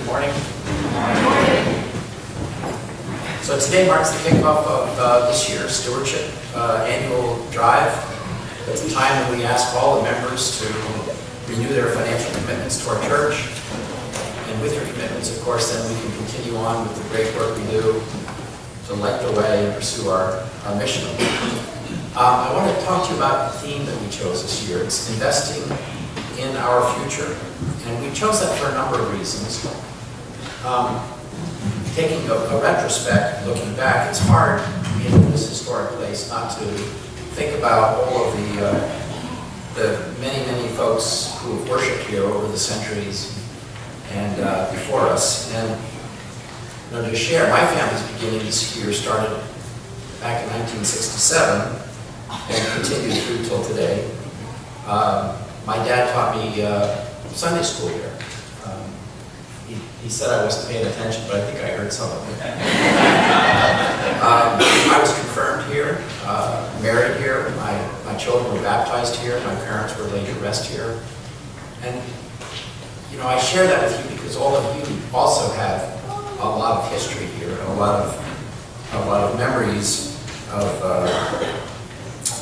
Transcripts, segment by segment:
Good morning. Good morning. So today marks the kickoff of this year's Stewardship annual drive. It's a time when we ask all the members to renew their financial commitments to our church. And with your commitments, of course, then we can continue on with the great work we do to light the way and pursue our mission. I want to talk to you about the theme that we chose this year. It's investing in our future. And we chose that for a number of reasons. Taking a retrospect, looking back, it's hard being in this historic place not to think about all of the many folks who have worshipped here over the centuries and before us. And to share, my family's beginnings here started back in 1967 and continued through till today. My dad taught me Sunday school here. He said I wasn't paying attention, but I think I heard some of it. I was confirmed here, married here. My children were baptized here. My parents were laid to rest here. And, I share that with you because all of you also have a lot of history here and a lot of memories of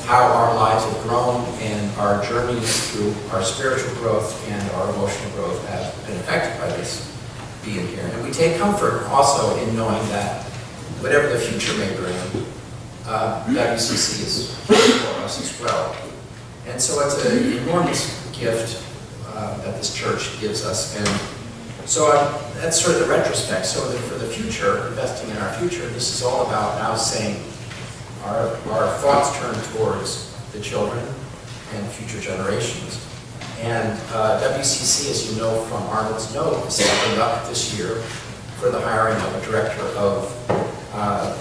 how our lives have grown and our journeys through our spiritual growth and our emotional growth have been affected by this being here. And we take comfort also in knowing that whatever the future may bring, WCC is here for us as well. And so it's an enormous gift that this church gives us. And so that's sort of the retrospect. So that for the future, investing in our future, this is all about now saying, our thoughts turn towards the children and future generations. And WCC, as you know from Arnold's note, is stepping up this year for the hiring of a director of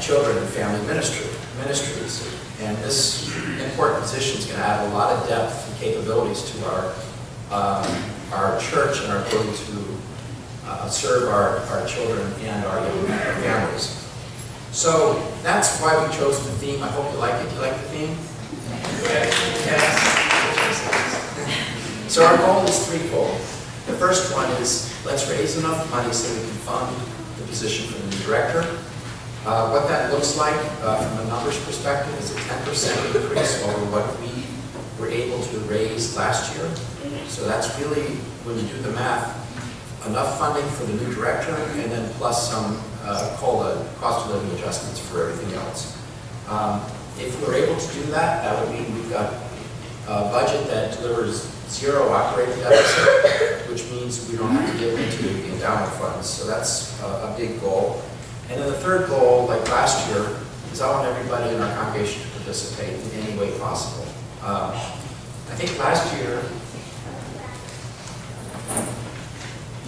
children and family ministries. And this important position is going to add a lot of depth and capabilities to our church and our ability to serve our children and our young families. So that's why we chose the theme. I hope you like it. Do you like the theme? Yes. So our goal is threefold. The first one is let's raise enough money so we can fund the position for the new director. What that looks like from a numbers perspective is a 10% increase over what we were able to raise last year. So that's really, when you do the math, enough funding for the new director and then plus some COLA, cost of living adjustments for everything else. If we're able to do that, that would mean we've got a budget that delivers zero operating deficit, which means we don't have to give into the endowment funds. So that's a big goal. And then the third goal, like last year, is I want everybody in our congregation to participate in any way possible. I think last year,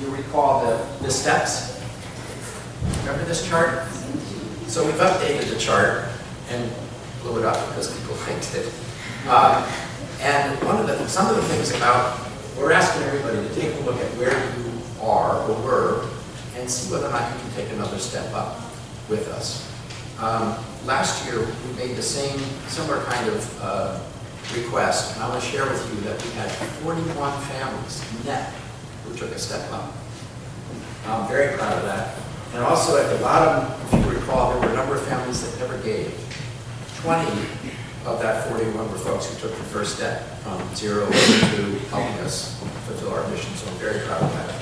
you recall the steps. Remember this chart? So we've updated the chart and blew it up because people liked it. And some of the things about, we're asking everybody to take a look at where you are or were and see whether or not you can take another step up with us. Last year, we made the similar kind of request, and I want to share with you that we had 41 families net who took a step up. I'm very proud of that. And also at the bottom, if you recall, there were a number of families that never gave. 20 of that 41 were folks who took the first step from zero to helping us fulfill our mission. So I'm very proud of that.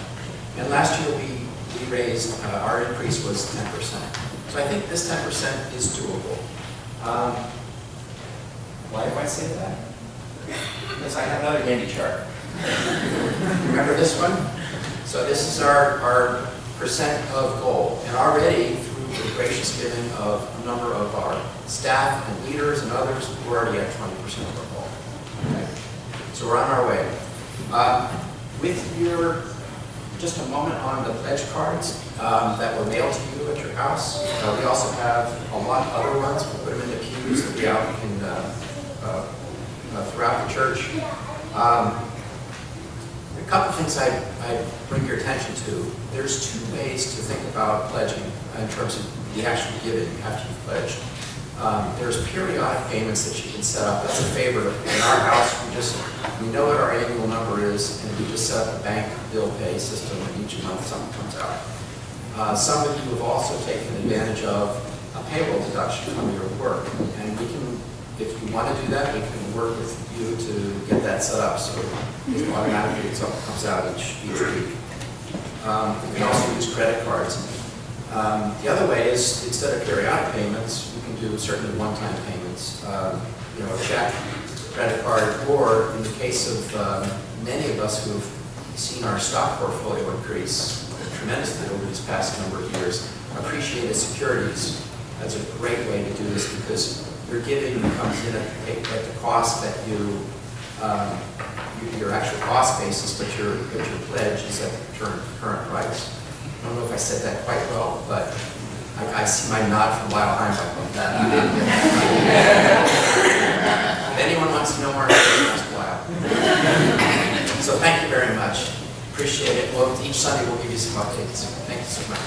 And last year we raised, our increase was 10%. So I think this 10% is doable. Why do I say that? Because I have another handy chart. Remember this one? So this is our percent of goal. And already, through the gracious giving of a number of our staff and leaders and others, we're already at 20% of our goal. Okay? So we're on our way. Just a moment on the pledge cards that were mailed to you at your house. We also have a lot of other ones. We'll put them in the pews that we out throughout the church. A couple things I bring your attention to. There's two ways to think about pledging in terms of the actual giving after you've pledged. There's periodic payments that you can set up. That's a favorite. In our house, we know what our annual number is, and we just set up a bank bill pay system, and each month something comes out. Some of you have also taken advantage of a payroll deduction from your work, and we can, if you want to do that, we can work with you to get that set up so it automatically comes out each week. You can also use credit cards. The other way is, instead of periodic payments, you can do certainly one-time payments, a check, credit card, or in the case of many of us who've seen our stock portfolio increase tremendously over these past number of years, appreciated securities. That's a great way to do this because your giving comes in at the cost that your actual cost basis, but your pledge is at the current price. I don't know if I said that quite well, but I see my nod from Lyle Heimberg on that. You didn't get that. If anyone wants to know more, ask Lyle. So thank you very much. Appreciate it. Well, each Sunday we'll give you some updates. Thank you so much.